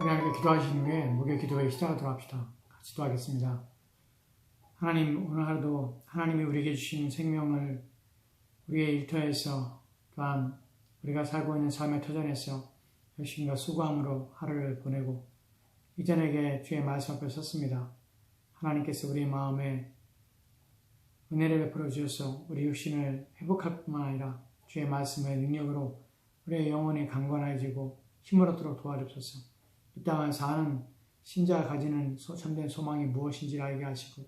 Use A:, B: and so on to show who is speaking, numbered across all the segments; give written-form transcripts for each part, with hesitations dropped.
A: 우리 하나님께 기도하신 후에 목요 기도회 시작하도록 합시다. 같이 기도하겠습니다. 하나님, 오늘 하루도 하나님이 우리에게 주신 생명을 우리의 일터에서 또한 우리가 살고 있는 삶의 터전에서 열심과 수고함으로 하루를 보내고 이전에게 주의 말씀 앞에 섰습니다. 하나님께서 우리의 마음에 은혜를 베풀어 주셔서 우리 육신을 회복할 뿐만 아니라 주의 말씀의 능력으로 우리의 영혼이 강건해지고 힘을 얻도록 도와주옵소서. 이 땅을 사는 신자가 가지는 참된 소망이 무엇인지를 알게 하시고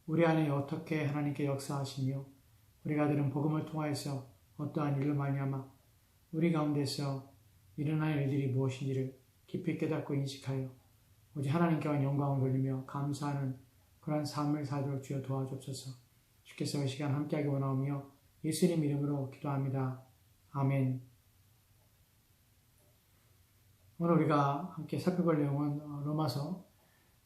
A: 우리 안에 어떻게 하나님께 역사하시며 우리가 들은 복음을 통하여서 어떠한 일로 말미암아 우리 가운데서 일어날 일들이 무엇인지를 깊이 깨닫고 인식하여 오직 하나님께만 영광을 돌리며 감사하는 그러한 삶을 살도록 주여 도와주옵소서. 주께서 이 시간 함께하기 원하오며 예수님 이름으로 기도합니다. 아멘. 오늘 우리가 함께 살펴볼 내용은 로마서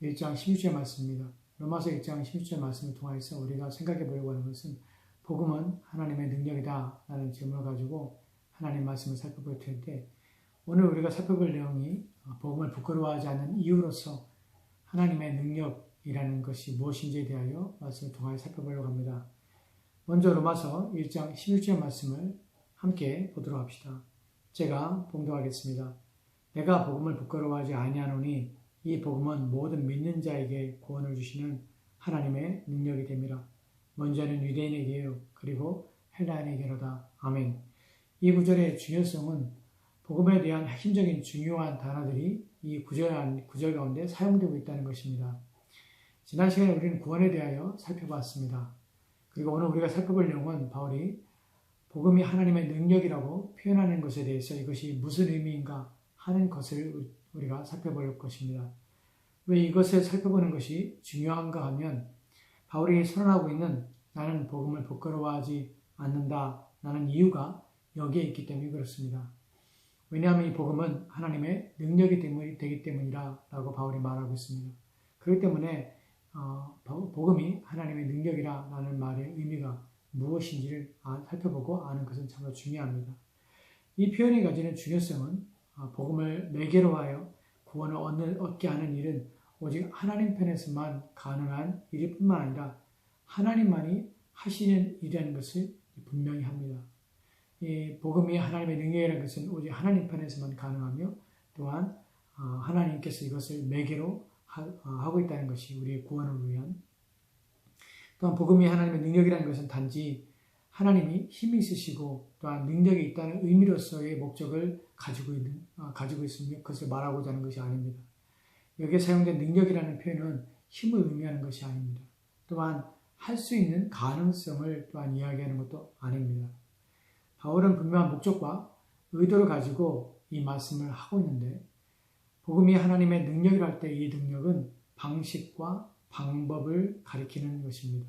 A: 1장 16절 말씀입니다. 로마서 1장 16절 말씀을 통해서 우리가 생각해 보려고 하는 것은 복음은 하나님의 능력이다 라는 질문을 가지고 하나님 말씀을 살펴볼 텐데, 오늘 우리가 살펴볼 내용이 복음을 부끄러워하지 않는 이유로서 하나님의 능력이라는 것이 무엇인지에 대하여 말씀을 통하여 살펴보려고 합니다. 먼저 로마서 1장 16절 말씀을 함께 보도록 합시다. 제가 봉독하겠습니다. 내가 복음을 부끄러워하지 아니하노니 이 복음은 모든 믿는 자에게 구원을 주시는 하나님의 능력이 됨이라. 먼저는 유대인에게요, 그리고 헬라인에게로다. 아멘. 이 구절의 중요성은 복음에 대한 핵심적인 중요한 단어들이 이 구절 가운데 사용되고 있다는 것입니다. 지난 시간에 우리는 구원에 대하여 살펴봤습니다. 그리고 오늘 우리가 살펴볼 내용은 바울이 복음이 하나님의 능력이라고 표현하는 것에 대해서 이것이 무슨 의미인가 하는 것을 우리가 살펴볼 것입니다. 왜 이것을 살펴보는 것이 중요한가 하면 바울이 선언하고 있는 나는 복음을 부끄러워하지 않는다 라는 이유가 여기에 있기 때문에 그렇습니다. 왜냐하면 이 복음은 하나님의 능력이 되기 때문이라 라고 바울이 말하고 있습니다. 그렇기 때문에 복음이 하나님의 능력이라 라는 말의 의미가 무엇인지를 살펴보고 아는 것은 참으로 중요합니다. 이 표현이 가지는 중요성은 복음을 매개로 하여 구원을 얻게 하는 일은 오직 하나님 편에서만 가능한 일일 뿐만 아니라 하나님만이 하시는 일이라는 것을 분명히 합니다. 이 복음이 하나님의 능력이라는 것은 오직 하나님 편에서만 가능하며 또한 하나님께서 이것을 매개로 하고 있다는 것이 우리의 구원을 위한, 또한 복음이 하나님의 능력이라는 것은 단지 하나님이 힘이 있으시고 또한 능력이 있다는 의미로서의 목적을 가지고 있으며 그것을 말하고자 하는 것이 아닙니다. 여기에 사용된 능력이라는 표현은 힘을 의미하는 것이 아닙니다. 또한 할 수 있는 가능성을 또한 이야기하는 것도 아닙니다. 바울은 분명한 목적과 의도를 가지고 이 말씀을 하고 있는데, 복음이 하나님의 능력이라 할 때 이 능력은 방식과 방법을 가리키는 것입니다.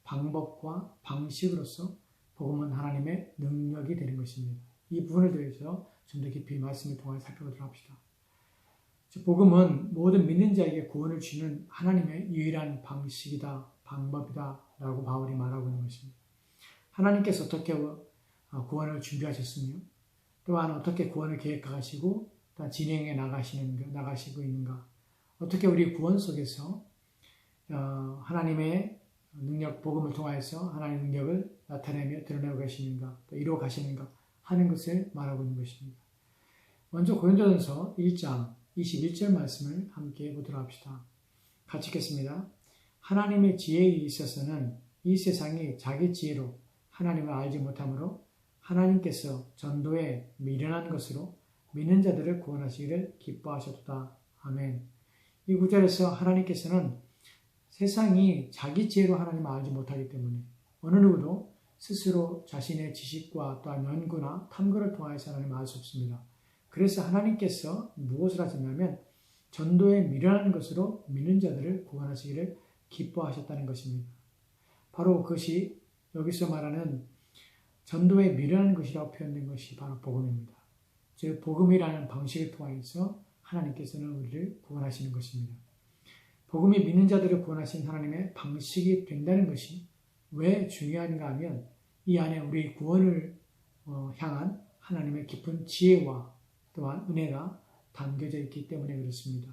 A: 방법과 방식으로서 복음은 하나님의 능력이 되는 것입니다. 이 부분에 대해서 좀 더 깊이 말씀을 통해 살펴보도록 합시다. 복음은 모든 믿는 자에게 구원을 주는 하나님의 유일한 방식이다, 방법이다 라고 바울이 말하고 있는 것입니다. 하나님께서 어떻게 구원을 준비하셨으며 또한 어떻게 구원을 계획하시고 또한 진행해 나가시고 있는가, 어떻게 우리 구원 속에서 하나님의 능력, 복음을 통하여서 하나님의 능력을 나타내며 드러내고 계시는가, 또 이루어 가시는가 하는 것을 말하고 있는 것입니다. 먼저 고린도전서 1장 21절 말씀을 함께 보도록 합시다. 같이 읽겠습니다. 하나님의 지혜에 있어서는 이 세상이 자기 지혜로 하나님을 알지 못하므로 하나님께서 전도에 미련한 것으로 믿는 자들을 구원하시기를 기뻐하셨도다. 아멘. 이 구절에서 하나님께서는 세상이 자기 지혜로 하나님을 알지 못하기 때문에 어느 누구도 스스로 자신의 지식과 또한 연구나 탐구를 통하여서 하나님을 알 수 없습니다. 그래서 하나님께서 무엇을 하셨냐면 전도에 미련한 것으로 믿는 자들을 구원하시기를 기뻐하셨다는 것입니다. 바로 그것이 여기서 말하는 전도에 미련한 것이라고 표현된 것이 바로 복음입니다. 즉 복음이라는 방식을 통해서 하나님께서는 우리를 구원하시는 것입니다. 복음이 믿는 자들을 구원하신 하나님의 방식이 된다는 것이 왜 중요한가 하면 이 안에 우리 구원을 향한 하나님의 깊은 지혜와 또한 은혜가 담겨져 있기 때문에 그렇습니다.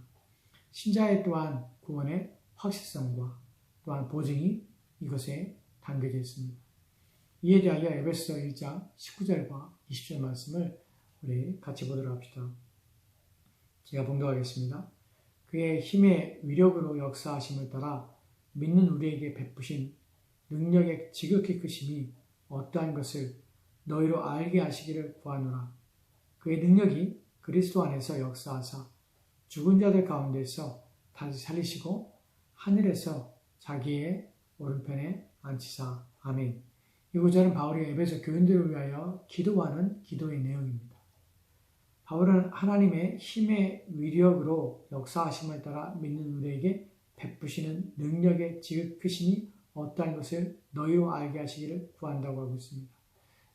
A: 신자의 또한 구원의 확실성과 또한 보증이 이것에 담겨져 있습니다. 이에 대하여 에베소서 1장 19절과 20절 말씀을 우리 같이 보도록 합시다. 제가 봉독하겠습니다. 그의 힘의 위력으로 역사하심을 따라 믿는 우리에게 베푸신 능력의 지극히 크심이 어떠한 것을 너희로 알게 하시기를 구하노라. 그의 능력이 그리스도 안에서 역사하사 죽은 자들 가운데서 다시 살리시고 하늘에서 자기의 오른편에 앉히사. 아멘. 이 구절은 바울이 에베소 교인들을 위하여 기도하는 기도의 내용입니다. 바울은 하나님의 힘의 위력으로 역사하심을 따라 믿는 우리에게 베푸시는 능력의 지극히 크심이 어떠한 것을 너희로 알게 하시기를 구한다고 하고 있습니다.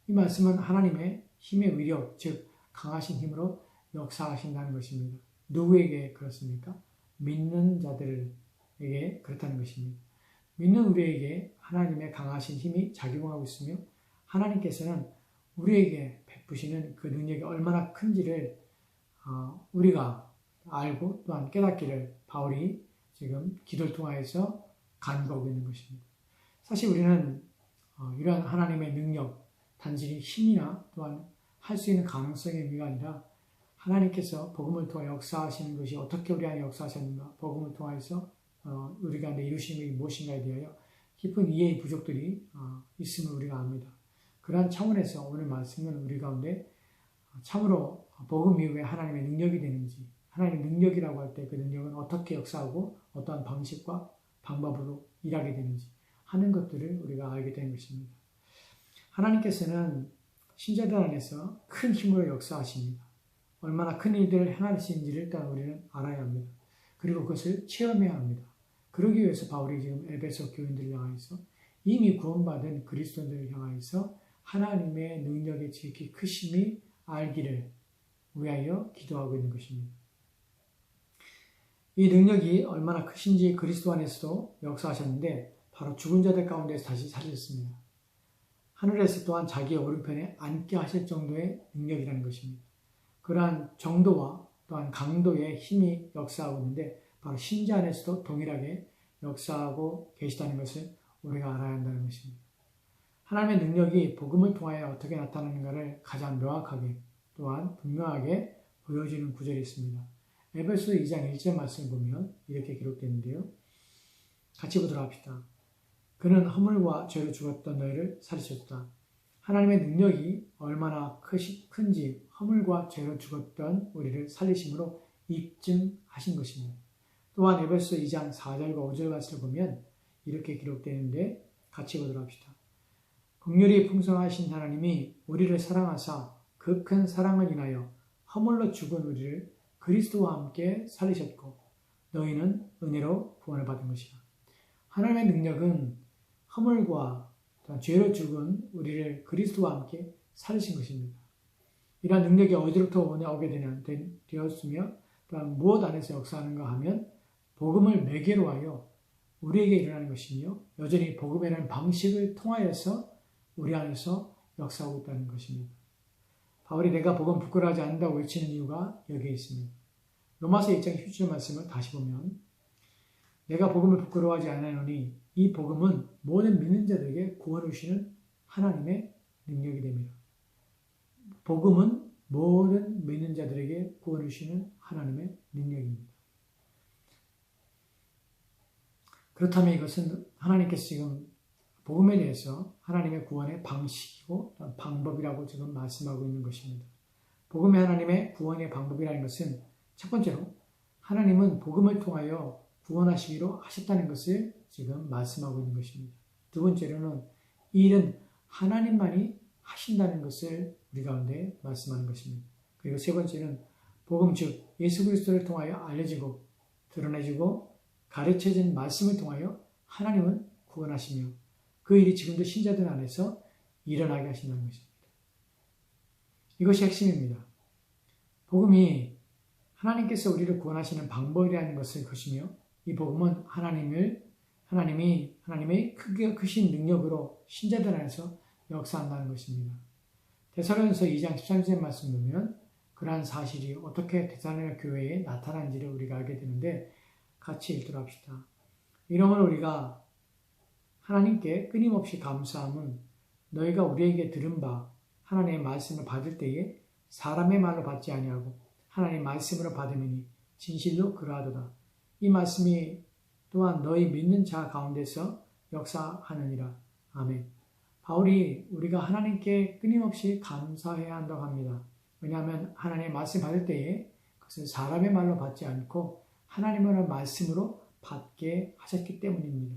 A: 이 말씀은 하나님의 힘의 위력, 즉 강하신 힘으로 역사하신다는 것입니다. 누구에게 그렇습니까? 믿는 자들에게 그렇다는 것입니다. 믿는 우리에게 하나님의 강하신 힘이 작용하고 있으며 하나님께서는 우리에게 베푸시는 그 능력이 얼마나 큰지를 우리가 알고 또한 깨닫기를 바울이 지금 기도를 통하여서 간구하고 있는 것입니다. 사실 우리는 이러한 하나님의 능력, 단순히 힘이나 또한 할 수 있는 가능성의 의미가 아니라 하나님께서 복음을 통해 역사하시는 것이 어떻게 우리 안에 역사하셨는가, 복음을 통해서 우리 가운데 이루시는 것이 무엇인가에 대하여 깊은 이해의 부족들이 있음을 우리가 압니다. 그러한 차원에서 오늘 말씀은 우리 가운데 참으로 복음 이후에 하나님의 능력이 되는지, 하나님의 능력이라고 할 때 그 능력은 어떻게 역사하고 어떠한 방식과 방법으로 일하게 되는지 하는 것들을 우리가 알게 되는 것입니다. 하나님께서는 신자들 안에서 큰 힘으로 역사하십니다. 얼마나 큰 일들을 행하시는지를 일단 우리는 알아야 합니다. 그리고 그것을 체험해야 합니다. 그러기 위해서 바울이 지금 에베소 교인들을 향해서 이미 구원받은 그리스도인들을 향해서 하나님의 능력의 지극히 크심이 알기를 위하여 기도하고 있는 것입니다. 이 능력이 얼마나 크신지 그리스도 안에서도 역사하셨는데 바로 죽은 자들 가운데서 다시 살렸습니다. 하늘에서 또한 자기의 오른편에 앉게 하실 정도의 능력이라는 것입니다. 그러한 정도와 또한 강도의 힘이 역사하고 있는데 바로 신자 안에서도 동일하게 역사하고 계시다는 것을 우리가 알아야 한다는 것입니다. 하나님의 능력이 복음을 통하여 어떻게 나타나는가를 가장 명확하게 또한 분명하게 보여주는 구절이 있습니다. 에베소 2장 1절 말씀을 보면 이렇게 기록되는데요. 같이 보도록 합시다. 그는 허물과 죄로 죽었던 너희를 살리셨다. 하나님의 능력이 얼마나 큰지 허물과 죄로 죽었던 우리를 살리심으로 입증하신 것입니다. 또한 에베소 2장 4절과 5절 말씀을 보면 이렇게 기록되는데 같이 보도록 합시다. 긍휼이 풍성하신 하나님이 우리를 사랑하사 그 큰 사랑을 인하여 허물로 죽은 우리를 그리스도와 함께 살리셨고 너희는 은혜로 구원을 받은 것이다. 하나님의 능력은 허물과 죄로 죽은 우리를 그리스도와 함께 살리신 것입니다. 이러한 능력이 어디로부터 오게 되었으며 또한 무엇 안에서 역사하는가 하면 복음을 매개로 하여 우리에게 일어나는 것이며 여전히 복음이라는 방식을 통하여서 우리 안에서 역사하고 있다는 것입니다. 바울이 내가 복음 부끄러워하지 않는다고 외치는 이유가 여기에 있습니다. 로마서 1장 10절 말씀을 다시 보면 내가 복음을 부끄러워하지 않으노니 이 복음은 모든 믿는 자들에게 구원을 주시는 하나님의 능력이 됩니다. 복음은 모든 믿는 자들에게 구원을 주시는 하나님의 능력입니다. 그렇다면 이것은 하나님께서 지금 복음에 대해서 하나님의 구원의 방식이고 방법이라고 지금 말씀하고 있는 것입니다. 복음의 하나님의 구원의 방법이라는 것은 첫 번째로 하나님은 복음을 통하여 구원하시기로 하셨다는 것을 지금 말씀하고 있는 것입니다. 두 번째로는 이 일은 하나님만이 하신다는 것을 우리 가운데 말씀하는 것입니다. 그리고 세 번째는 복음 즉 예수 그리스도를 통하여 알려지고 드러내지고 가르쳐진 말씀을 통하여 하나님은 구원하시며 그 일이 지금도 신자들 안에서 일어나게 하신다는 것입니다. 이것이 핵심입니다. 복음이 하나님께서 우리를 구원하시는 방법이라는 것을 것이며 이 복음은 하나님의 크신 능력으로 신자들 안에서 역사한다는 것입니다. 데살로니가서 2장 13절 말씀 보면 그러한 사실이 어떻게 데살로니가 교회에 나타난지를 우리가 알게 되는데 같이 읽도록 합시다. 이러므로 우리가 하나님께 끊임없이 감사함은 너희가 우리에게 들은 바 하나님의 말씀을 받을 때에 사람의 말로 받지 아니하고 하나님의 말씀으로 받음이니 진실로 그러하도다. 이 말씀이 또한 너희 믿는 자 가운데서 역사하느니라. 아멘. 바울이 우리가 하나님께 끊임없이 감사해야 한다고 합니다. 왜냐하면 하나님의 말씀 받을 때에 그것을 사람의 말로 받지 않고 하나님의 말씀으로 받게 하셨기 때문입니다.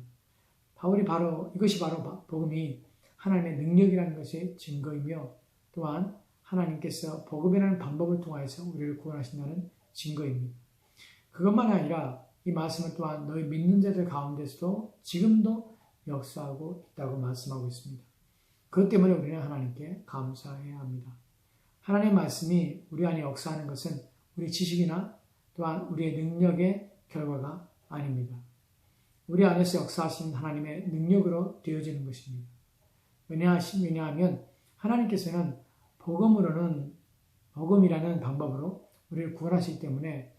A: 이것이 바로 복음이 하나님의 능력이라는 것의 증거이며 또한 하나님께서 복음이라는 방법을 통하여서 우리를 구원하신다는 증거입니다. 그것만 아니라 이 말씀은 또한 너희 믿는 자들 가운데서도 지금도 역사하고 있다고 말씀하고 있습니다. 그것 때문에 우리는 하나님께 감사해야 합니다. 하나님의 말씀이 우리 안에 역사하는 것은 우리 지식이나 또한 우리의 능력의 결과가 아닙니다. 우리 안에서 역사하신 하나님의 능력으로 되어지는 것입니다. 왜냐하면 하나님께서는 복음이라는 방법으로 우리를 구원하시기 때문에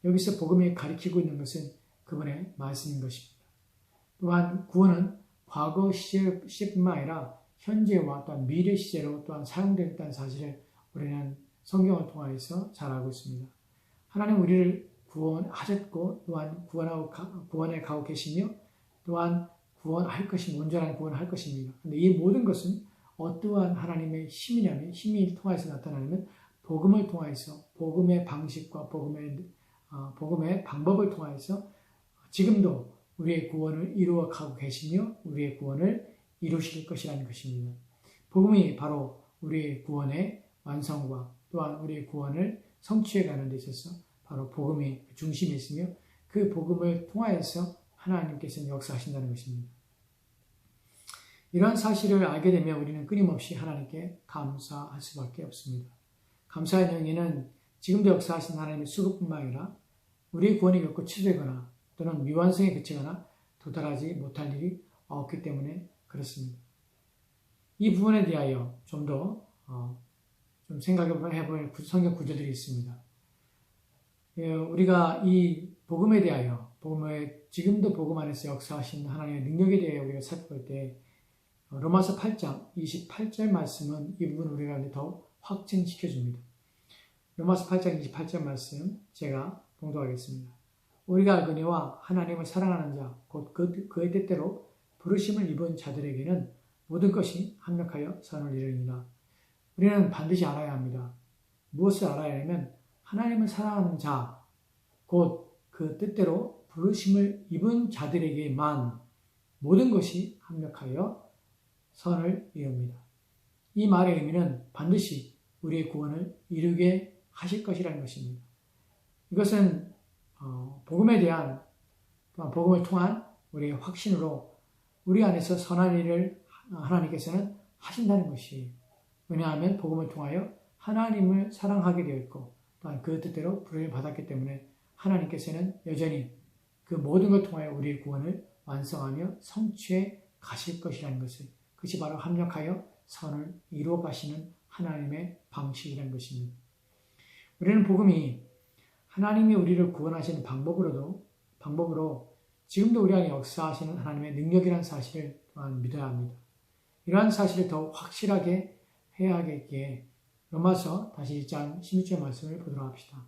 A: 여기서 복음이 가리키고 있는 것은 그분의 말씀인 것입니다. 또한 구원은 과거 시제뿐만 아니라 현재와 또한 미래 시제로 또한 사용되었다는 사실을 우리는 성경을 통하여서 잘 알고 있습니다. 하나님 우리를 구원하셨고 또한 구원에 가고 계시며 또한 구원할 것입니다. 온전한 구원을 할 것입니다. 그런데 이 모든 것은 어떠한 하나님의 힘이 통해서 나타나냐면 복음을 통해서 복음의 방식과 복음의 방법을 통해서 지금도 우리의 구원을 이루어 가고 계시며 우리의 구원을 이루실 것이라는 것입니다. 복음이 바로 우리의 구원의 완성과 또한 우리의 구원을 성취해 가는 데 있어서 바로 복음이 중심에 있으며 그 복음을 통하여서 하나님께서는 역사하신다는 것입니다. 이러한 사실을 알게 되면 우리는 끊임없이 하나님께 감사할 수밖에 없습니다. 감사의 의미는 지금도 역사하신 하나님의 수고뿐만 아니라 우리의 구원이 결코 취소되거나 또는 미완성에 그치거나 도달하지 못할 일이 없기 때문에 그렇습니다. 이 부분에 대하여 좀 더 생각해볼 성경 구절들이 있습니다. 우리가 이 복음에 대하여 지금도 복음 안에서 역사하신 하나님의 능력에 대하여 우리가 살펴볼 때 로마서 8장 28절 말씀은 이 부분을 우리가 더 확증시켜줍니다. 로마서 8장 28절 말씀 제가 봉독하겠습니다. 우리가 알거니와 하나님을 사랑하는 자 곧 그의 뜻대로 부르심을 입은 자들에게는 모든 것이 합력하여 선을 이루니라. 우리는 반드시 알아야 합니다. 무엇을 알아야 하냐면 하나님을 사랑하는 자 곧 그 뜻대로 부르심을 입은 자들에게만 모든 것이 합력하여 선을 이룹니다. 이 말의 의미는 반드시 우리의 구원을 이루게 하실 것이라는 것입니다. 이것은 복음에 대한 복음을 통한 우리의 확신으로 우리 안에서 선한 일을 하나님께서는 하신다는 것이에요. 왜냐하면 복음을 통하여 하나님을 사랑하게 되어 있고 또한 그 뜻대로 부름을 받았기 때문에 하나님께서는 여전히 그 모든 것 통하여 우리의 구원을 완성하며 성취해 가실 것이라는 것을 그것이 바로 합력하여 선을 이루어 가시는 하나님의 방식이라는 것입니다. 우리는 복음이 하나님이 우리를 구원하시는 방법으로 지금도 우리 안에 역사하시는 하나님의 능력이라는 사실을 또한 믿어야 합니다. 이러한 사실을 더 확실하게 해야 하겠기에 로마서 다시 1장 16절 말씀을 보도록 합시다.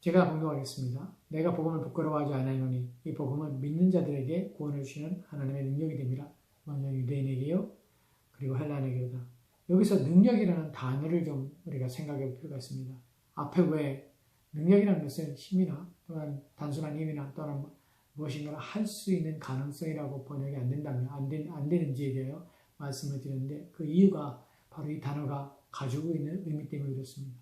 A: 제가 봉독하겠습니다. 내가 복음을 부끄러워하지 않으노니 이 복음은 믿는 자들에게 구원을 주시는 하나님의 능력이 됩니다. 먼저 유대인에게요 그리고 헬라인에게다. 여기서 능력이라는 단어를 좀 우리가 생각해 볼 필요가 있습니다. 앞에 왜 능력이라는 것은 힘이나 또한 단순한 힘이나 또는 무엇인가를 할 수 있는 가능성이라고 번역이 안 된다면 안 되는지에 대하여 말씀을 드렸는데 그 이유가 바로 이 단어가 가지고 있는 의미 때문에 그렇습니다.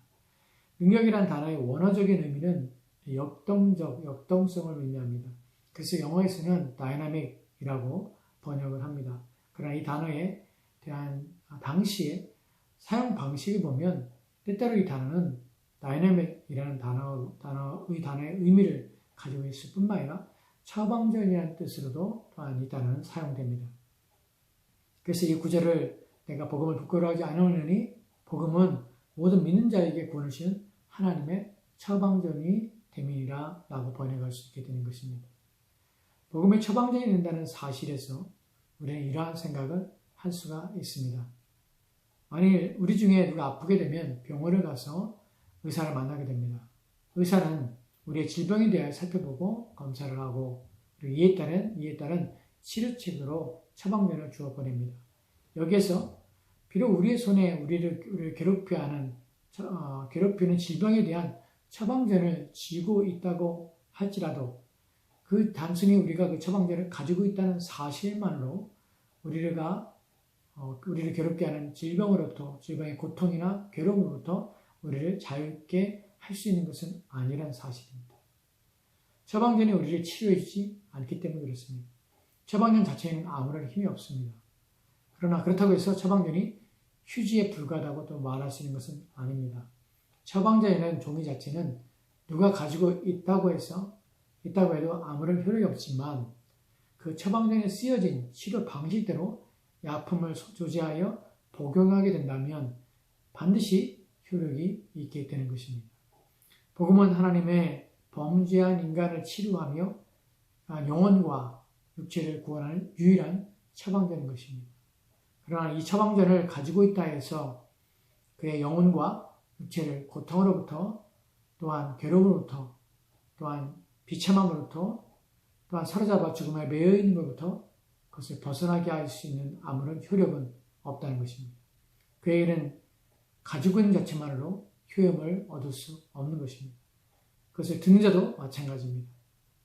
A: 능력이라는 단어의 원어적인 의미는 역동성을 의미합니다. 그래서 영어에서는 dynamic이라고 번역을 합니다. 그러나 이 단어에 대한 당시의 사용 방식을 보면 때때로 이 단어는 dynamic이라는 단어의 의미를 가지고 있을 뿐만 아니라 처방전이라는 뜻으로도 또한 이 단어는 사용됩니다. 그래서 이 구절을 내가 복음을 부끄러워하지 않으려니 복음은 모든 믿는 자에게 구원을 주는 하나님의 처방전이 됨이니라 라고 번역할 수 있게 되는 것입니다. 복음의 처방전이 된다는 사실에서 우리는 이러한 생각을 할 수가 있습니다. 만일 우리 중에 누가 아프게 되면 병원을 가서 의사를 만나게 됩니다. 의사는 우리의 질병에 대해 살펴보고 검사를 하고 그리고 이에 따른 치료책으로 처방전을 주어 보냅니다. 여기에서 비록 우리의 손에 우리를 괴롭히는 질병에 대한 처방전을 쥐고 있다고 할지라도 단순히 우리가 그 처방전을 가지고 있다는 사실만으로 우리를 괴롭게 하는 질병의 고통이나 괴로움으로부터 우리를 자유롭게 할 수 있는 것은 아니라는 사실입니다. 처방전이 우리를 치료해주지 않기 때문에 그렇습니다. 처방전 자체에는 아무런 힘이 없습니다. 그러나 그렇다고 해서 처방전이 휴지에 불과하다고 또 말할 수 있는 것은 아닙니다. 처방전에는 종이 자체는 누가 가지고 있다고 해도 아무런 효력이 없지만 그 처방전에 쓰여진 치료 방식대로 약품을 조제하여 복용하게 된다면 반드시 효력이 있게 되는 것입니다. 복음은 하나님의 범죄한 인간을 치료하며 영혼과 육체를 구원하는 유일한 처방전인 것입니다. 그러나 이 처방전을 가지고 있다 해서 그의 영혼과 육체를 고통으로부터 또한 괴로움으로부터 또한 비참함으로부터 또한 사로잡아 죽음에 매여 있는 것부터 그것을 벗어나게 할 수 있는 아무런 효력은 없다는 것입니다. 그에게는 가지고 있는 자체만으로 효험을 얻을 수 없는 것입니다. 그것을 듣는 자도 마찬가지입니다.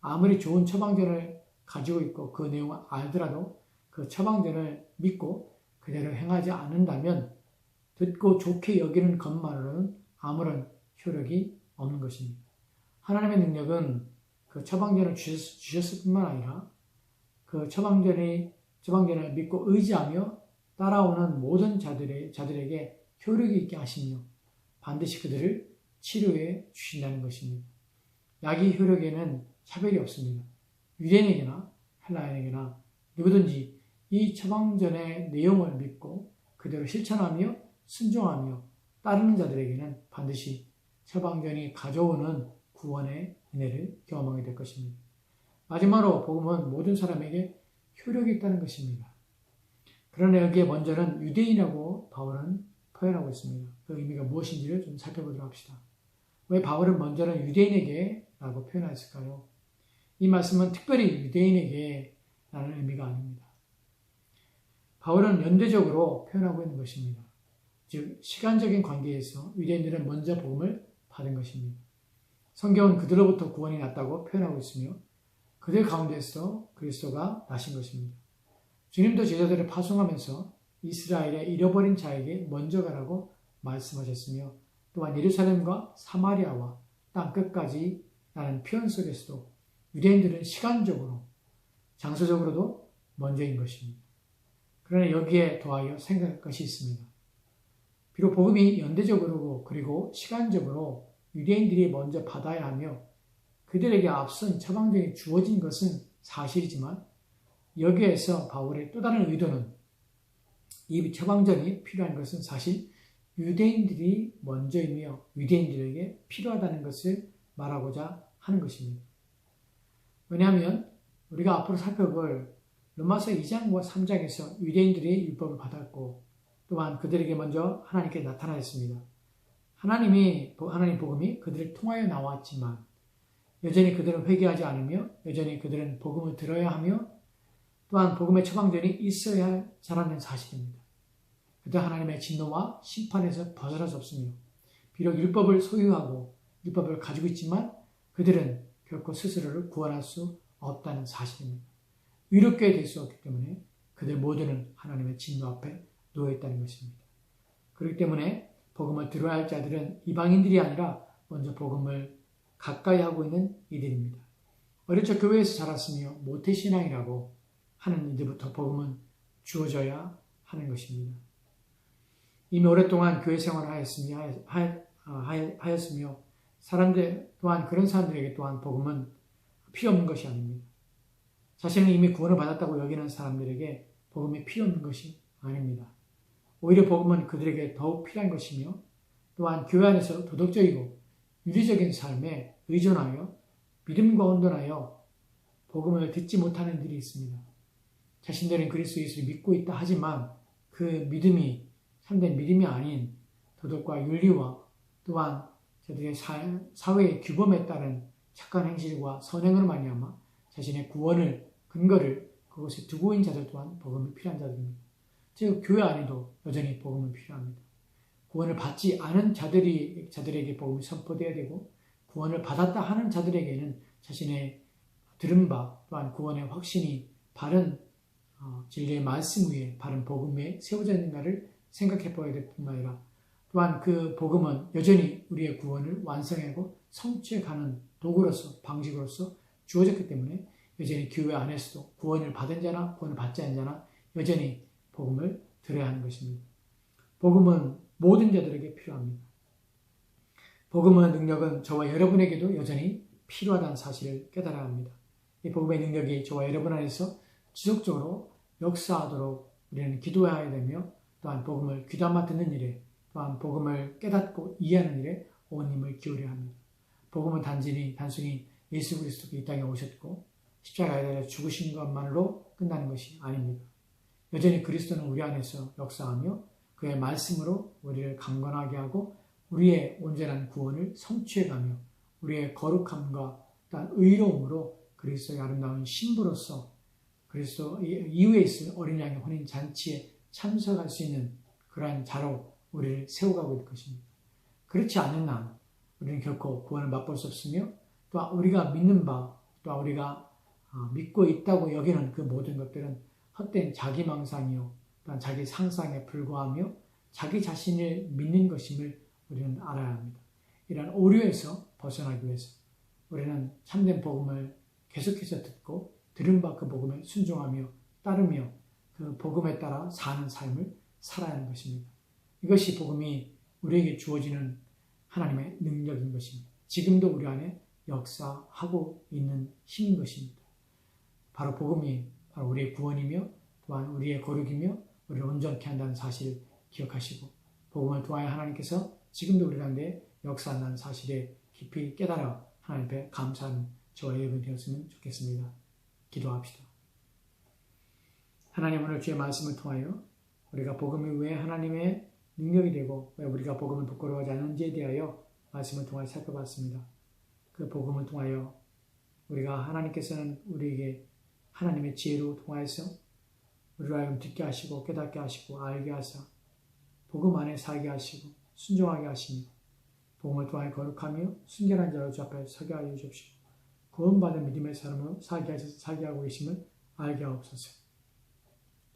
A: 아무리 좋은 처방전을 가지고 있고 그 내용을 알더라도 그 처방전을 믿고 그대로 행하지 않는다면 듣고 좋게 여기는 것만으로는 아무런 효력이 없는 것입니다. 하나님의 능력은 그 처방전을 주셨을 뿐만 아니라 그 처방전을 믿고 의지하며 따라오는 모든 자들에게 효력이 있게 하시며 반드시 그들을 치료해 주신다는 것입니다. 약의 효력에는 차별이 없습니다. 유대인에게나 헬라인에게나 누구든지 이 처방전의 내용을 믿고 그대로 실천하며 순종하며 따르는 자들에게는 반드시 처방전이 가져오는 구원의 은혜를 경험하게 될 것입니다. 마지막으로 복음은 모든 사람에게 효력이 있다는 것입니다. 그러나 여기에 먼저는 유대인이라고 바울은 표현하고 있습니다. 그 의미가 무엇인지를 좀 살펴보도록 합시다. 왜 바울은 먼저는 유대인에게 라고 표현했을까요? 이 말씀은 특별히 유대인에게 라는 의미가 아닙니다. 바울은 연대적으로 표현하고 있는 것입니다. 즉 시간적인 관계에서 유대인들은 먼저 복음을 받은 것입니다. 성경은 그들로부터 구원이 났다고 표현하고 있으며 그들 가운데서 그리스도가 나신 것입니다. 주님도 제자들을 파송하면서 이스라엘의 잃어버린 자에게 먼저 가라고 말씀하셨으며 또한 예루살렘과 사마리아와 땅 끝까지 라는 표현 속에서도 유대인들은 시간적으로 장소적으로도 먼저인 것입니다. 그러나 여기에 더하여 생각할 것이 있습니다. 비록 복음이 연대적으로 그리고 시간적으로 유대인들이 먼저 받아야 하며 그들에게 앞선 처방전이 주어진 것은 사실이지만 여기에서 바울의 또 다른 의도는 이 처방전이 필요한 것은 사실 유대인들이 먼저이며 유대인들에게 필요하다는 것을 말하고자 하는 것입니다. 왜냐하면 우리가 앞으로 살펴볼 로마서 2장과 3장에서 유대인들이 율법을 받았고 또한 그들에게 먼저 하나님께 나타나였습니다. 하나님 복음이 그들을 통하여 나왔지만 여전히 그들은 회개하지 않으며 여전히 그들은 복음을 들어야 하며 또한 복음의 처방전이 있어야 할 자라는 사실입니다. 그들 하나님의 진노와 심판에서 벗어날 수 없으며 비록 율법을 소유하고 율법을 가지고 있지만 그들은 결코 스스로를 구원할 수 없다는 사실입니다. 의롭게 될 수 없기 때문에 그들 모두는 하나님의 진노 앞에 놓여있다는 것입니다. 그렇기 때문에 복음을 들어야 할 자들은 이방인들이 아니라 먼저 복음을 가까이 하고 있는 이들입니다. 어릴 적 교회에서 자랐으며 모태신앙이라고 하는 이들부터 복음은 주어져야 하는 것입니다. 이미 오랫동안 교회 생활을 하였으며 사람들 또한 그런 사람들에게 또한 복음은 필요 없는 것이 아닙니다. 자신은 이미 구원을 받았다고 여기는 사람들에게 복음이 필요 없는 것이 아닙니다. 오히려 복음은 그들에게 더욱 필요한 것이며 또한 교회 안에서 도덕적이고 윤리적인 삶에 의존하여 믿음과 온전하여 복음을 듣지 못하는 일이 있습니다. 자신들은 그리스도 예수를 믿고 있다 하지만 그 믿음이 참된 믿음이 아닌 도덕과 윤리와 또한 저들의 사회의 규범에 따른 착한 행실과 선행으로 말미암아 자신의 구원을 근거를 그곳에 두고 있는 자들 또한 복음이 필요한 자들입니다. 즉 교회 안에도 여전히 복음은 필요합니다. 구원을 받지 않은 자들에게 복음이 선포되어야 되고 구원을 받았다 하는 자들에게는 자신의 들은 바 또한 구원의 확신이 바른 진리의 말씀 위에 바른 복음 위에 세워져 있는가를 생각해 보아야 될 뿐만 아니라 또한 그 복음은 여전히 우리의 구원을 완성하고 성취해가는 도구로서 방식으로서 주어졌기 때문에 여전히 교회 안에서도 구원을 받은 자나 구원을 받지 않은 자나 여전히 복음을 들어야 하는 것입니다. 복음은 모든 자들에게 필요합니다. 복음의 능력은 저와 여러분에게도 여전히 필요하다는 사실을 깨달아야 합니다. 이 복음의 능력이 저와 여러분 안에서 지속적으로 역사하도록 우리는 기도해야 되며 또한 복음을 귀담아 듣는 일에 또한 복음을 깨닫고 이해하는 일에 온 힘을 기울여야 합니다. 복음은 단순히 예수 그리스도가 이 땅에 오셨고 십자가에 달려 죽으신 것만으로 끝나는 것이 아닙니다. 여전히 그리스도는 우리 안에서 역사하며 그의 말씀으로 우리를 강건하게 하고 우리의 온전한 구원을 성취해가며 우리의 거룩함과 또한 의로움으로 그리스도의 아름다운 신부로서 그리스도 이후에 있을 어린 양의 혼인 잔치에 참석할 수 있는 그러한 자로 우리를 세워가고 있을 것입니다. 그렇지 않는 한 우리는 결코 구원을 맛볼 수 없으며 또한 우리가 믿는 바 또한 우리가 믿고 있다고 여기는 그 모든 것들은 헛된 자기망상이요 또한 자기 상상에 불과하며 자기 자신을 믿는 것임을 우리는 알아야 합니다. 이러한 오류에서 벗어나기 위해서 우리는 참된 복음을 계속해서 듣고 들은 바 그 복음에 순종하며 따르며 그 복음에 따라 사는 삶을 살아야 하는 것입니다. 이것이 복음이 우리에게 주어지는 하나님의 능력인 것입니다. 지금도 우리 안에 역사하고 있는 힘인 것입니다. 바로 복음이 바로 우리의 구원이며 또한 우리의 거룩이며 우리를 온전케 한다는 사실을 기억하시고 복음을 통하여 하나님께서 지금도 우리 가운데 역사한다는 사실에 깊이 깨달아 하나님 앞에 감사하는 저와 여러분 되었으면 좋겠습니다. 기도합시다. 하나님 오늘 주의 말씀을 통하여 우리가 복음이 왜 하나님의 능력이 되고 왜 우리가 복음을 부끄러워하지 않는지에 대하여 말씀을 통하여 살펴봤습니다. 그 복음을 통하여 우리가 하나님께서는 우리에게 하나님의 지혜로 통하여서 우리를 하여금 듣게 하시고 깨닫게 하시고 알게 하사 복음 안에 살게 하시고 순종하게 하시며 복음을 통하여 거룩하며 순결한 자로 주 앞에 서게 하여 주십시오. 구원받은 믿음의 사람으로 살게 하셔서 살게 하고 계심을 알게 하옵소서.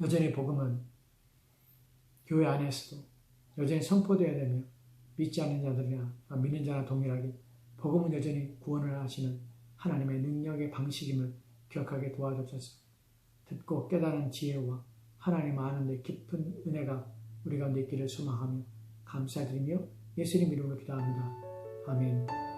A: 여전히 복음은 교회 안에서도 여전히 선포되어야 되며 믿지 않는 자들이나 믿는 자나 동일하게 복음은 여전히 구원을 하시는 하나님의 능력의 방식임을 기억하게 도와주옵소서. 듣고 깨달은 지혜와 하나님 아는 데 깊은 은혜가 우리 가운데 있기를 소망하며 감사드리며 예수님 이름으로 기도합니다. 아멘.